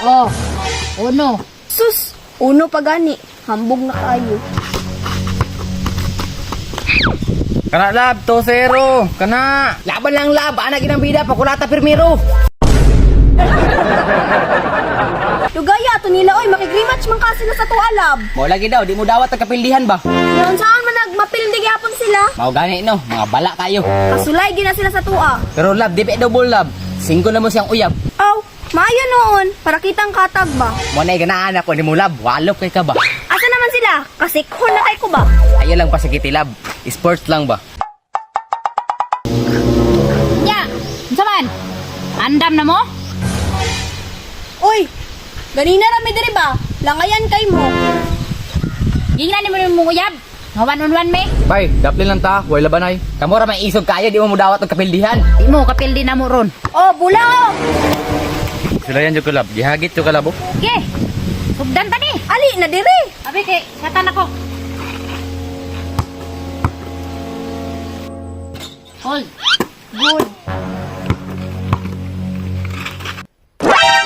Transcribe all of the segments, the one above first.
Oh, uno. Sus, uno pa gani. Hambog na kayo. Kana lab, 2-0. Kana. Laban lang lab, anak inang bida, pakulata pirmiro. Lugaya, to nila oy, makigrematch man kasi na sa tuwa lab. Mo lagi daw, di mo dawat ang kapildihan ba? Ngayon saan man nagmapildi gyapon sila? Mao gani no, mga bala kayo. Kasulay gina sila sa tuwa. Pero lab, di pa double lab. 5 na mo siyang uyab. Aw, maayo noon, para kitang katag ba? Mo na ganaan ako ni mo lab, walop kay ka ba? Asa naman sila? Kasi kung na kay ko ba? Ayo lang pa sa kiti lab. Sports lang ba? Nya, unsa man? Andam na mo? Uy, ganina rami diri ba? Langayan kay mo. Gingnan ni mo yung munguyab. Ngawan-unwan me. Bay, daplin lang ta. Way labanay. Kamo ra may isog kayo, di mo dawat ang kapildihan. Di mo, kapildi na mo ron. Oh, bulaw! Sila yan yung kalab. Gihagit yung kalab. Oh. Ge, sugdan ta ni. Ali na diri. Abi kay, satan ako. Hold. Good.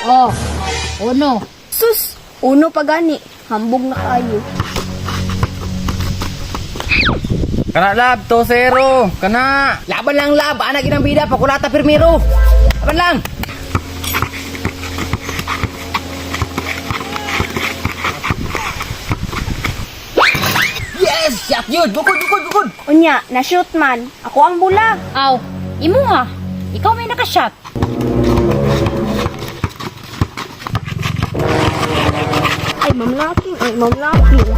Oh, uno. Sus, uno pa gani. Hambog na kayo. Kana lab, 2-0. Kana. Laban lang lab, anak inang bida, pakulata pirmiro. Laban lang. Yes, shot yun. Bukod. Unya, na-shoot man. Ako ang bula. Aw, imo nga. Ikaw may nakashot. Ay, mamlaking. Ay, mamlaking.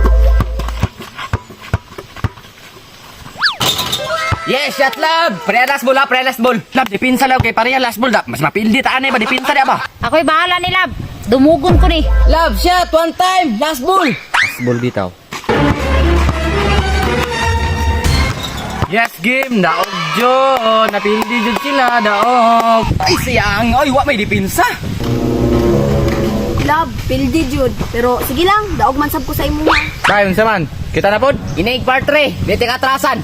Yes, shot lab. Pre-last ball ha, pre-last ball. Lab, dipinsa lab kay pareha last ball. Mas mapildi taan ba? Dipinsa di ba? Ako'y bahala ni Lab. Dumugon ko ni. Lab, shot, one time, last ball. Last ball bitaw. Yes, game. Daog jo. Napildi jud sila. Daog. Ay, sayang. Ay, wa may dipinsa. Love, pildi jud. Pero sige lang, daog man sab ko sa imo. Kayon sa man. Kita na pod. Inaig part 3. Di atrasan.